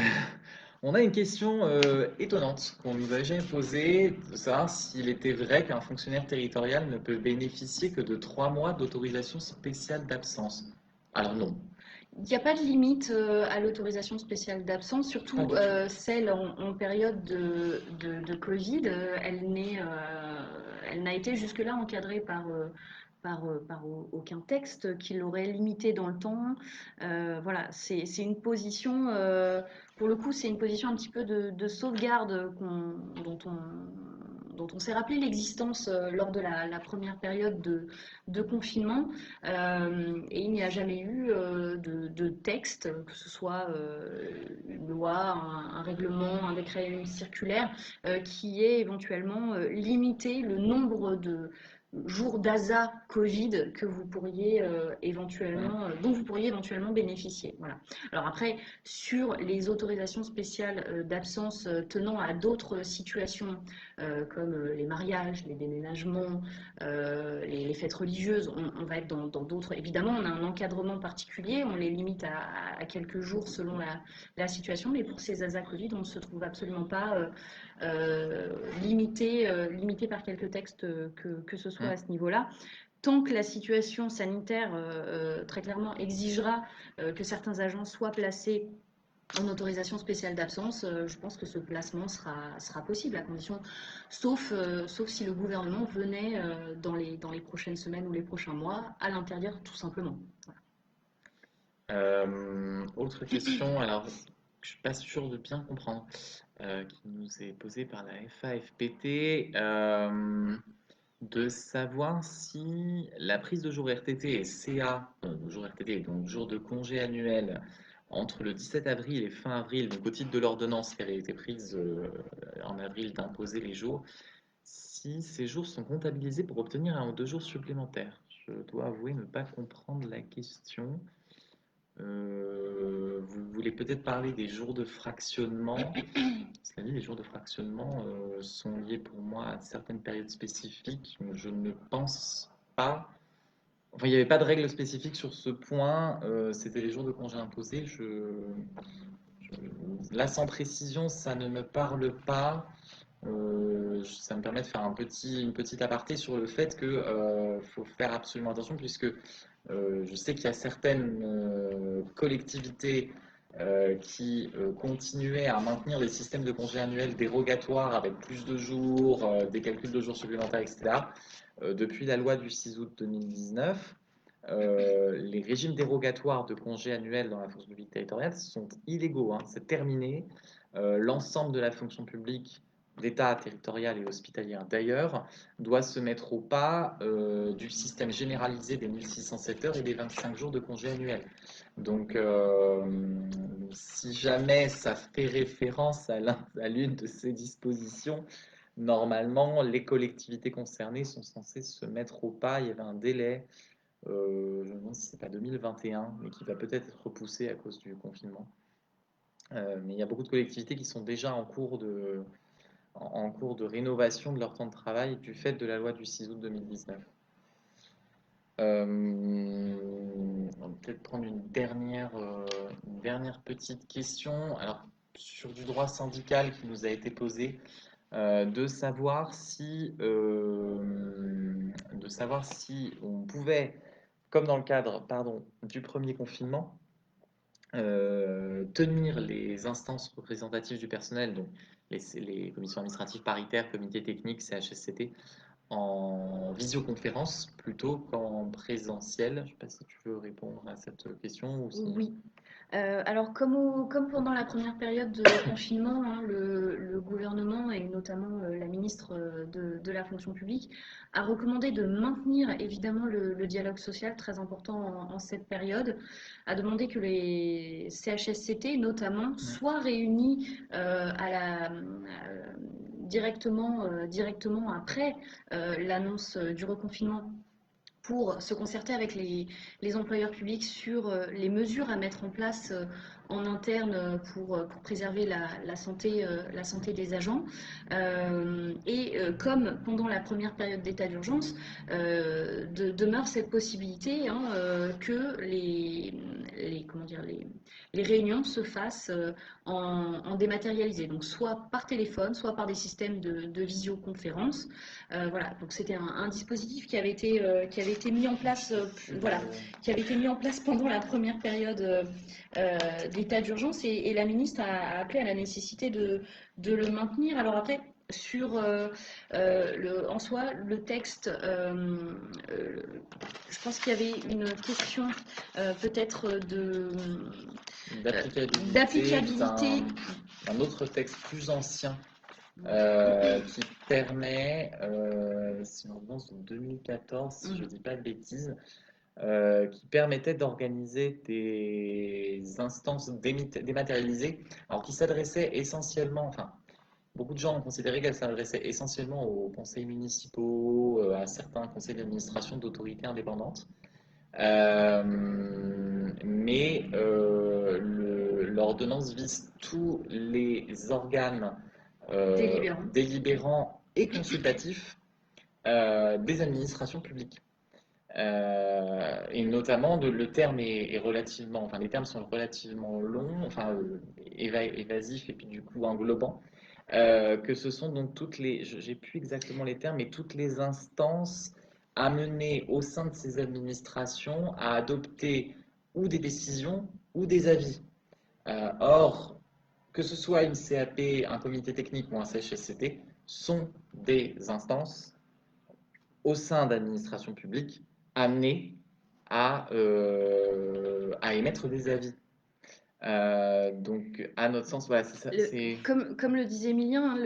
on a une question étonnante qu'on nous a jamais posée, de savoir s'il était vrai qu'un fonctionnaire territorial ne peut bénéficier que de 3 mois d'autorisation spéciale d'absence. Alors non, Il n'y a pas de limite à l'autorisation spéciale d'absence, pas surtout du tout. celle en période de Covid. Elle n'a été jusque-là encadrée par aucun texte qui l'aurait limitée dans le temps. Voilà, c'est une position, pour le coup, c'est une position un petit peu de sauvegarde dont on s'est rappelé l'existence lors de la première période de confinement. Et il n'y a jamais eu de texte, que ce soit une loi, un règlement, un décret, une circulaire, qui ait éventuellement limité le nombre de jours d'ASA Covid que vous pourriez Hum, dont vous pourriez éventuellement bénéficier. Voilà. Alors après, sur les autorisations spéciales d'absence tenant à d'autres situations comme les mariages, les déménagements, les fêtes religieuses, on va être dans d'autres. Évidemment, on a un encadrement particulier, on les limite à quelques jours selon la situation, mais pour ces ASA Covid, on ne se trouve absolument pas limité par quelques textes que ce soit hum. à ce niveau-là. Tant que la situation sanitaire, très clairement, exigera que certains agents soient placés en autorisation spéciale d'absence, je pense que ce placement sera possible, à condition, sauf si le gouvernement venait dans les prochaines semaines ou les prochains mois à l'interdire tout simplement. Voilà. Autre question, alors je suis pas sûr de bien comprendre, qui nous est posée par la FAFPT, de savoir si la prise de jours RTT et CA, jours RTT, donc jours de congé annuel, entre le 17 avril et fin avril, donc au titre de l'ordonnance qui avait été prise en avril d'imposer les jours, si ces jours sont comptabilisés pour obtenir 1 ou 2 jours supplémentaires. Je dois avouer ne pas comprendre la question. Vous voulez peut-être parler des jours de fractionnement. Cela dit, les jours de fractionnement sont liés pour moi à certaines périodes spécifiques. Je ne pense pas Enfin, il n'y avait pas de règle spécifique sur ce point, c'était les jours de congé imposés. Là, sans précision, ça ne me parle pas. Ça me permet de faire une petite aparté sur le fait que faut faire absolument attention puisque je sais qu'il y a certaines collectivités qui continuaient à maintenir des systèmes de congés annuels dérogatoires avec plus de jours, des calculs de jours supplémentaires, etc. Depuis la loi du 6 août 2019, les régimes dérogatoires de congés annuels dans la fonction publique territoriale sont illégaux, hein, c'est terminé. L'ensemble de la fonction publique d'État territorial et hospitalière d'ailleurs, doit se mettre au pas du système généralisé des 1607 heures et des 25 jours de congé annuel. Donc, si jamais ça fait référence à l'une de ces dispositions, normalement, les collectivités concernées sont censées se mettre au pas. Il y avait un délai, je me demande si c'est pas 2021, mais qui va peut-être être repoussé à cause du confinement. Mais il y a beaucoup de collectivités qui sont déjà en cours de rénovation de leur temps de travail du fait de la loi du 6 août 2019. On va peut-être prendre une dernière petite question. Alors, sur du droit syndical qui nous a été posé, de savoir si on pouvait, comme dans le cadre, pardon, du premier confinement, tenir les instances représentatives du personnel, donc les commissions administratives paritaires, comités techniques, CHSCT, en visioconférence plutôt qu'en présentiel. Je ne sais pas si tu veux répondre à cette question ou si... Oui. Alors, comme pendant la première période de confinement, hein, le gouvernement et notamment la ministre de la fonction publique a recommandé de maintenir évidemment le dialogue social, très important en cette période, a demandé que les CHSCT notamment soient réunis directement après l'annonce du reconfinement pour se concerter avec les employeurs publics sur les mesures à mettre en place en interne pour préserver la santé des agents. Comme pendant la première période d'état d'urgence, demeure cette possibilité hein, que les réunions se fassent en dématérialisé, donc soit par téléphone, soit par des systèmes de visioconférence. Voilà, donc c'était un dispositif qui avait été mis en place, voilà, qui avait été mis en place pendant la première période d'état d'urgence et la ministre a appelé à la nécessité de le maintenir. Alors après, en soi, le texte, je pense qu'il y avait une question peut-être d'applicabilité. Un autre texte plus ancien qui permet, si on remonte en 2014, si je ne dis pas de bêtises, qui permettait d'organiser des instances dématérialisées, alors qui s'adressaient essentiellement, enfin, beaucoup de gens ont considéré qu'elles s'adressaient essentiellement aux conseils municipaux, à certains conseils d'administration d'autorités indépendantes. Mais l'ordonnance vise tous les organes délibérants et consultatifs des administrations publiques. Et notamment, le terme est relativement, enfin les termes sont relativement longs, enfin évasifs et puis du coup englobants. Que ce sont donc j'ai plus exactement les termes, mais toutes les instances amenées au sein de ces administrations à adopter ou des décisions ou des avis. Or, que ce soit une CAP, un comité technique ou un CHSCT, sont des instances au sein d'administrations publiques amenées à émettre des avis. Donc, à notre sens, voilà, c'est ça. Comme le disait Emilien, hein,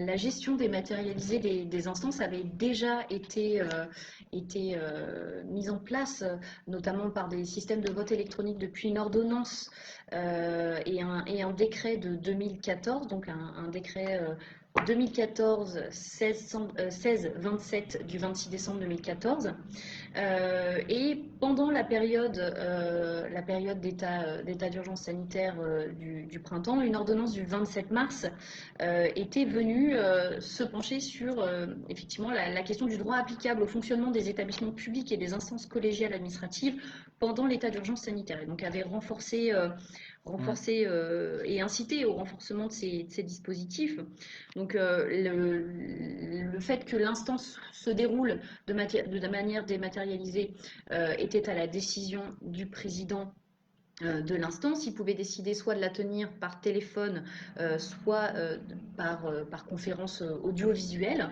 la gestion dématérialisée des instances avait déjà été mise en place, notamment par des systèmes de vote électronique depuis une ordonnance et un décret de 2014, donc un décret 2014 1627 du 26 décembre 2014. Et pendant la période d'état d'urgence sanitaire du printemps, une ordonnance du 27 mars était venue se pencher sur effectivement la question du droit applicable au fonctionnement des établissements publics et des instances collégiales administratives pendant l'état d'urgence sanitaire, et donc avait renforcé et incité au renforcement de ces dispositifs. Donc le fait que l'instance se déroule de manière dématérialisée était à la décision du président de l'instance. Il pouvait décider soit de la tenir par téléphone, soit par conférence audiovisuelle,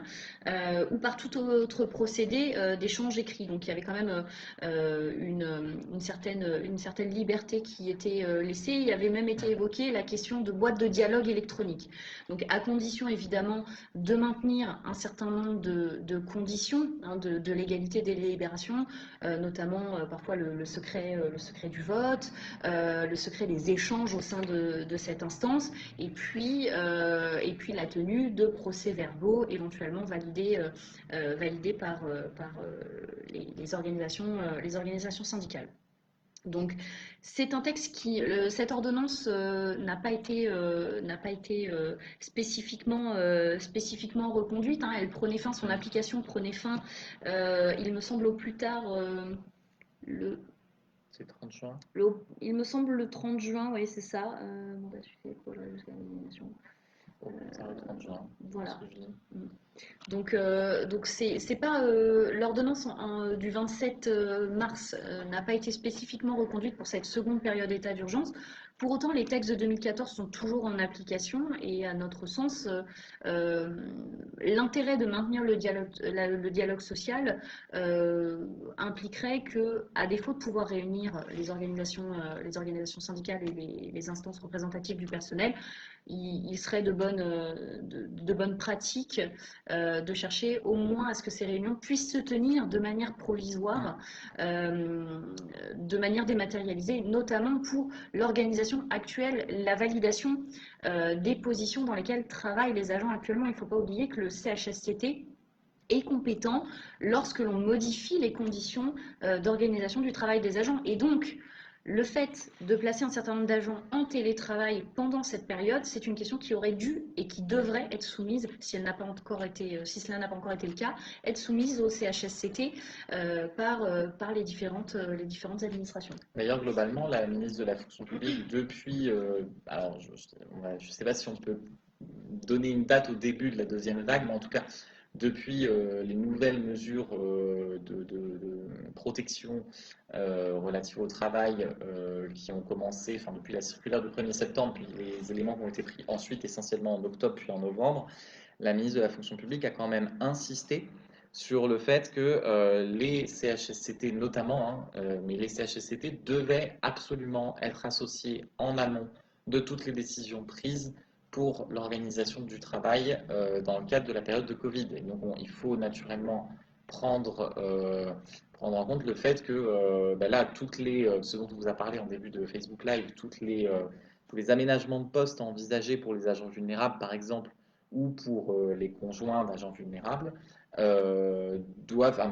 ou par tout autre procédé d'échange écrit. Donc il y avait quand même une certaine liberté qui était laissée. Il y avait même été évoqué la question de boîtes de dialogue électronique. Donc à condition évidemment de maintenir un certain nombre de conditions de légalité des délibérations, notamment parfois le secret du vote, le secret des échanges au sein de cette instance, et puis la tenue de procès-verbaux éventuellement validés par les organisations syndicales. Donc c'est un texte cette ordonnance n'a pas été spécifiquement reconduite. Elle prenait fin, son application prenait fin, il me semble au plus tard C'est 30 juin. Il me semble le 30 juin, oui, c'est ça. Mandat suffit pour jusqu'à la nomination. C'est le 30 juin. Voilà. Donc c'est pas l'ordonnance du 27 mars n'a pas été spécifiquement reconduite pour cette seconde période d'état d'urgence. Pour autant, les textes de 2014 sont toujours en application, et à notre sens, l'intérêt de maintenir le dialogue social impliquerait que, à défaut de pouvoir réunir les organisations syndicales et les instances représentatives du personnel, il serait de bonne pratique de chercher au moins à ce que ces réunions puissent se tenir de manière provisoire, de manière dématérialisée, notamment pour l'organisation actuelle, la validation des positions dans lesquelles travaillent les agents actuellement. Il ne faut pas oublier que le CHSCT est compétent lorsque l'on modifie les conditions d'organisation du travail des agents. Et donc, le fait de placer un certain nombre d'agents en télétravail pendant cette période, c'est une question qui aurait dû et qui devrait être soumise, si cela n'a pas encore été le cas, être soumise au CHSCT par les différentes administrations. D'ailleurs, globalement, la ministre de la fonction publique, depuis, alors je ne sais pas si on peut donner une date au début de la deuxième vague, mais en tout cas, depuis les nouvelles mesures de protection relatives au travail qui ont commencé, enfin depuis la circulaire du 1er septembre, puis les éléments qui ont été pris ensuite essentiellement en octobre puis en novembre, la ministre de la fonction publique a quand même insisté sur le fait que les CHSCT notamment, mais les CHSCT devaient absolument être associés en amont de toutes les décisions prises pour l'organisation du travail dans le cadre de la période de Covid. Et donc il faut naturellement prendre en compte le fait que là, ce dont on vous a parlé en début de Facebook Live, tous les aménagements de postes envisagés pour les agents vulnérables, par exemple, ou pour les conjoints d'agents vulnérables, doivent, à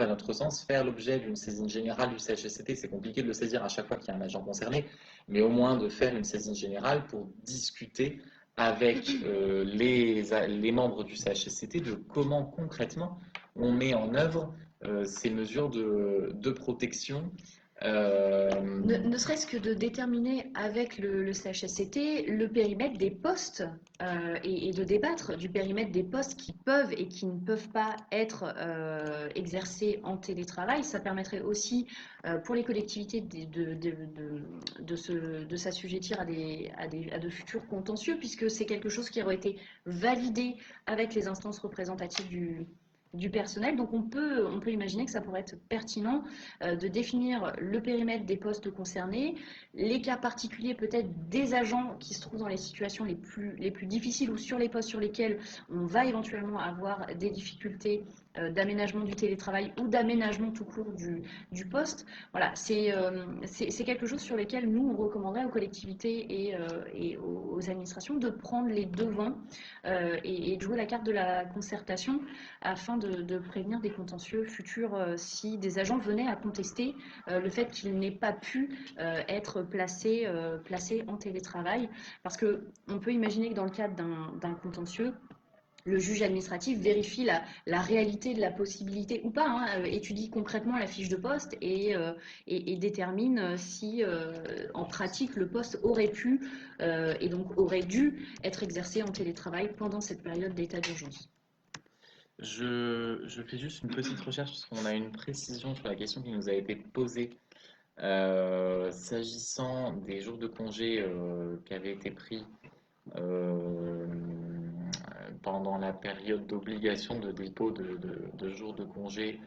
notre sens, faire l'objet d'une saisine générale du CHSCT. C'est compliqué de le saisir à chaque fois qu'il y a un agent concerné, mais au moins de faire une saisine générale pour discuter avec les membres du CHSCT de comment concrètement on met en œuvre ces mesures de protection. Ne serait-ce que de déterminer avec le CHSCT le périmètre des postes et de débattre du périmètre des postes qui peuvent et qui ne peuvent pas être exercés en télétravail. Ça permettrait aussi pour les collectivités de s'assujettir à de futurs contentieux, puisque c'est quelque chose qui aurait été validé avec les instances représentatives du personnel. Donc on peut imaginer que ça pourrait être pertinent de définir le périmètre des postes concernés, les cas particuliers peut-être des agents qui se trouvent dans les situations les plus difficiles ou sur les postes sur lesquels on va éventuellement avoir des difficultés d'aménagement du télétravail ou d'aménagement tout court du poste. Voilà, c'est quelque chose sur lequel nous, on recommanderait aux collectivités et aux administrations de prendre les devants et de jouer la carte de la concertation afin de prévenir des contentieux futurs si des agents venaient à contester le fait qu'ils n'aient pas pu être placés en télétravail. Parce qu'on peut imaginer que dans le cadre d'un contentieux, le juge administratif vérifie la réalité de la possibilité ou pas, hein, étudie concrètement la fiche de poste et détermine si en pratique le poste aurait pu et donc aurait dû être exercé en télétravail pendant cette période d'état d'urgence. Je fais juste une petite recherche parce qu'on a une précision sur la question qui nous a été posée s'agissant des jours de congé qui avaient été pris euh, pendant la période d'obligation de dépôt de jours de congé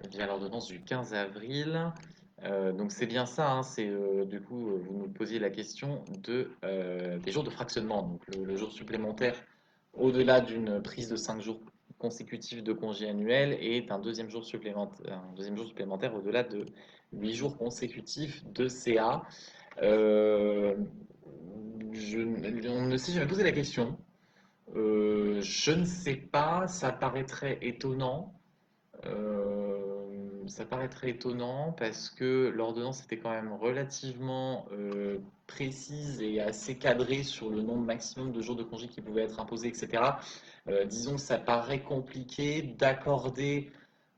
via l'ordonnance du 15 avril. Donc c'est bien ça, hein, du coup vous nous posiez la question des jours de fractionnement, donc le jour supplémentaire au-delà d'une prise de 5 jours consécutifs de congé annuel et un deuxième jour supplémentaire au-delà de 8 jours consécutifs de CA. Euh, on ne s'est jamais posé la question. Je ne sais pas, ça paraîtrait étonnant. Ça paraîtrait étonnant parce que l'ordonnance était quand même relativement précise et assez cadrée sur le nombre maximum de jours de congé qui pouvaient être imposés, etc. Disons que ça paraît compliqué d'accorder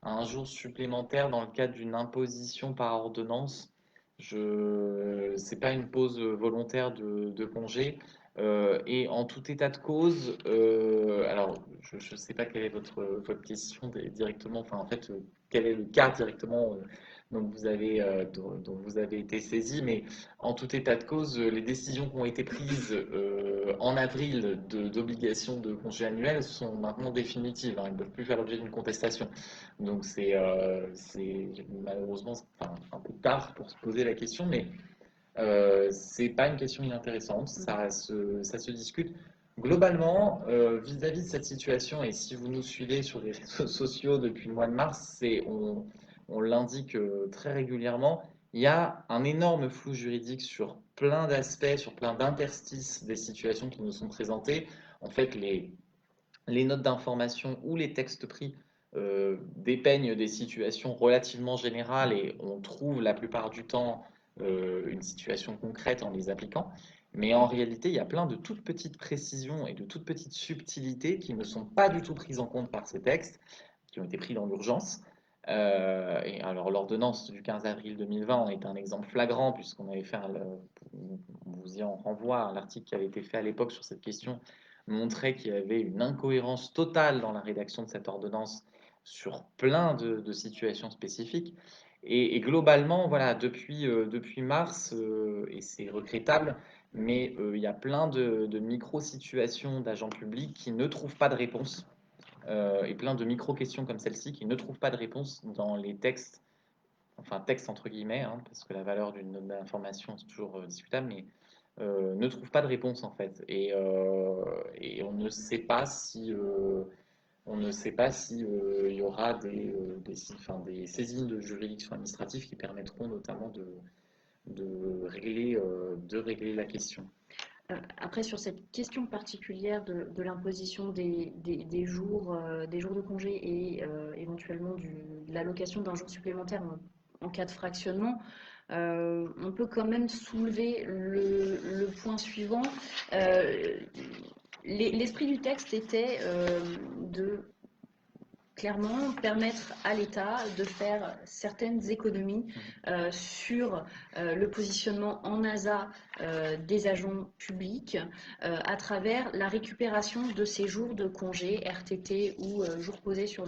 un jour supplémentaire dans le cadre d'une imposition par ordonnance. C'est pas une pause volontaire de congé. Et en tout état de cause, alors je ne sais pas quelle est votre question directement, enfin en fait, quel est le cas directement dont vous avez été saisi, mais en tout état de cause, les décisions qui ont été prises en avril d'obligation de congé annuel sont maintenant définitives, hein, elles ne peuvent plus faire l'objet d'une contestation. Donc c'est malheureusement enfin, un peu tard pour se poser la question, mais c'est pas une question inintéressante, ça se discute. Globalement, vis-à-vis de cette situation, et si vous nous suivez sur les réseaux sociaux depuis le mois de mars, on l'indique très régulièrement, il y a un énorme flou juridique sur plein d'aspects, sur plein d'interstices des situations qui nous sont présentées. En fait, les notes d'information ou les textes pris dépeignent des situations relativement générales et on trouve la plupart du temps une situation concrète en les appliquant. Mais en réalité, il y a plein de toutes petites précisions et de toutes petites subtilités qui ne sont pas du tout prises en compte par ces textes, qui ont été pris dans l'urgence. Et alors l'ordonnance du 15 avril 2020 en est un exemple flagrant puisqu'on avait fait on vous y en renvoie à l'article qui avait été fait à l'époque sur cette question, montrait qu'il y avait une incohérence totale dans la rédaction de cette ordonnance sur plein de situations spécifiques. Et globalement, voilà, depuis mars, et c'est regrettable, mais il y a plein de micro-situations d'agents publics qui ne trouvent pas de réponse, et plein de micro-questions comme celle-ci qui ne trouvent pas de réponse dans les textes, enfin textes entre guillemets, hein, parce que la valeur d'une note d'information c'est toujours discutable, mais ne trouvent pas de réponse en fait. Et on ne sait pas si il y aura des saisines de juridiction administrative qui permettront notamment de régler la question. Après, sur cette question particulière de l'imposition des jours de congé et éventuellement de l'allocation d'un jour supplémentaire en cas de fractionnement, on peut quand même soulever le point suivant. L'esprit du texte était de clairement permettre à l'État de faire certaines économies sur le positionnement en ASA des agents publics à travers la récupération de ces jours de congé, RTT ou jours posés sur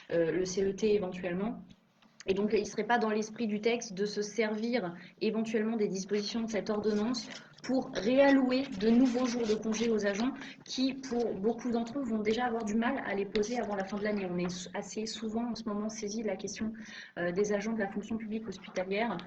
le CET éventuellement. Et donc, il ne serait pas dans l'esprit du texte de se servir éventuellement des dispositions de cette ordonnance pour réallouer de nouveaux jours de congé aux agents qui, pour beaucoup d'entre eux, vont déjà avoir du mal à les poser avant la fin de l'année. On est assez souvent en ce moment saisi de la question des agents de la fonction publique hospitalière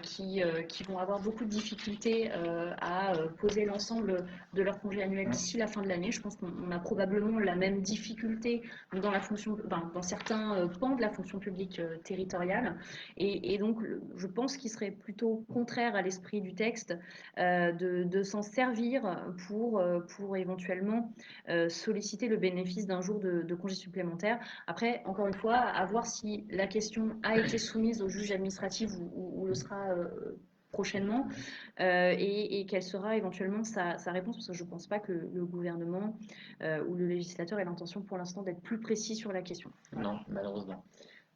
qui vont avoir beaucoup de difficultés à poser l'ensemble de leur congé annuel d'ici la fin de l'année. Je pense qu'on a probablement la même difficulté dans la fonction, dans certains pans de la fonction publique territoriale. Et donc, je pense qu'il serait plutôt contraire à l'esprit du texte de s'en servir pour éventuellement solliciter le bénéfice d'un jour de congé supplémentaire. Après, encore une fois, à voir si la question a été soumise au juge administratif ou le sera prochainement et quelle sera éventuellement sa réponse, parce que je ne pense pas que le gouvernement ou le législateur ait l'intention pour l'instant d'être plus précis sur la question. Non, malheureusement.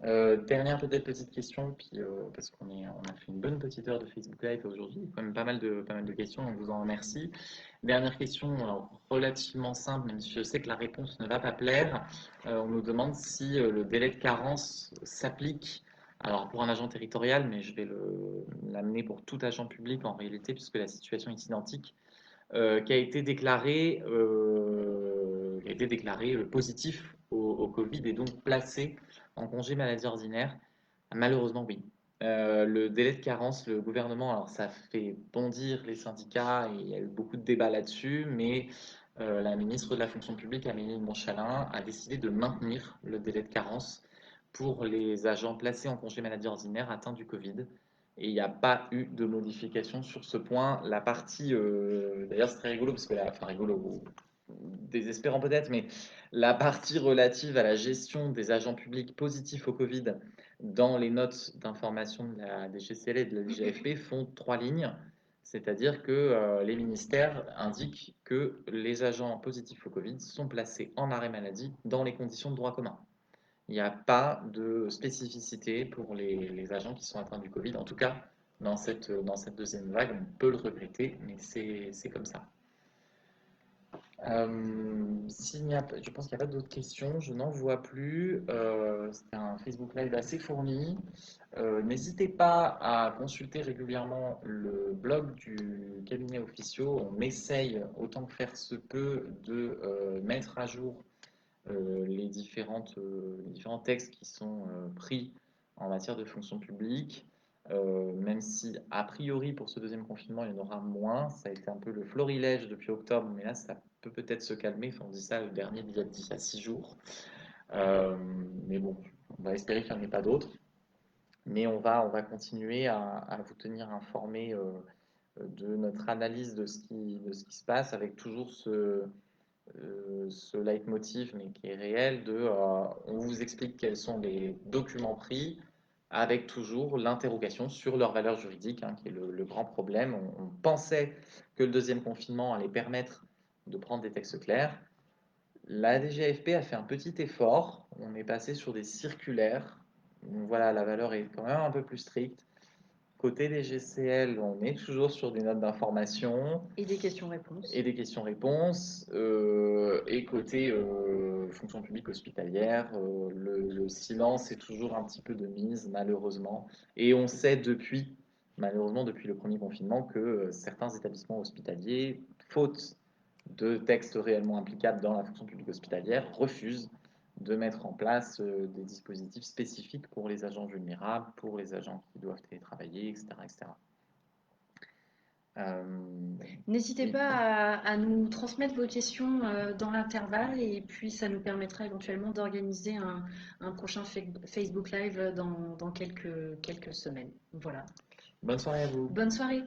Dernière peut-être petite question, puis, parce on a fait une bonne petite heure de Facebook Live aujourd'hui, il y a quand même pas mal de questions, donc je vous en remercie. Dernière question, alors, relativement simple, même si je sais que la réponse ne va pas plaire. On nous demande si le délai de carence s'applique, alors pour un agent territorial, mais je vais l'amener pour tout agent public en réalité, puisque la situation est identique, qui a été déclaré positif au Covid et donc placé en congé maladie ordinaire. Malheureusement, oui. Le délai de carence, le gouvernement, alors ça fait bondir les syndicats et il y a eu beaucoup de débats là-dessus, mais la ministre de la fonction publique, Amélie de Montchalin, a décidé de maintenir le délai de carence pour les agents placés en congé maladie ordinaire atteints du Covid. Et il n'y a pas eu de modification sur ce point. La partie, d'ailleurs c'est très rigolo, parce que enfin rigolo, désespérant peut-être, mais la partie relative à la gestion des agents publics positifs au Covid dans les notes d'information de la DGCL et de la DGFP font 3 lignes. C'est-à-dire que les ministères indiquent que les agents positifs au Covid sont placés en arrêt maladie dans les conditions de droit commun. Il n'y a pas de spécificité pour les agents qui sont atteints du Covid. En tout cas, dans cette deuxième vague, on peut le regretter, mais c'est comme ça. Je pense qu'il n'y a pas d'autres questions, je n'en vois plus. C'était un Facebook Live assez fourni. N'hésitez pas à consulter régulièrement le blog du cabinet officieux. On essaye autant que faire se peut de mettre à jour les différents textes qui sont pris en matière de fonction publique, même si a priori pour ce deuxième confinement il y en aura moins. Ça a été un peu le florilège depuis octobre, mais là ça peut peut-être se calmer. Enfin, on dit ça le dernier il y a 6 jours. Mais bon, on va espérer qu'il n'y en ait pas d'autres. Mais on va continuer à vous tenir informés de notre analyse de ce qui se passe, avec toujours ce leitmotiv, mais qui est réel, on vous explique quels sont les documents pris, avec toujours l'interrogation sur leur valeur juridique, hein, qui est le grand problème. On pensait que le deuxième confinement allait permettre de prendre des textes clairs. La DGFP a fait un petit effort, on est passé sur des circulaires, donc voilà, la valeur est quand même un peu plus stricte. Côté des GCL, on est toujours sur des notes d'information. Et des questions-réponses. Et des questions-réponses. Et côté fonction publique hospitalière, le silence est toujours un petit peu de mise, malheureusement. Et on sait malheureusement depuis le premier confinement, que certains établissements hospitaliers, faute de textes réellement applicables dans la fonction publique hospitalière, refusent de mettre en place des dispositifs spécifiques pour les agents vulnérables, pour les agents qui doivent télétravailler, etc. etc. N'hésitez pas à nous transmettre vos questions dans l'intervalle et puis ça nous permettra éventuellement d'organiser un prochain Facebook Live dans quelques semaines. Voilà. Bonne soirée à vous. Bonne soirée.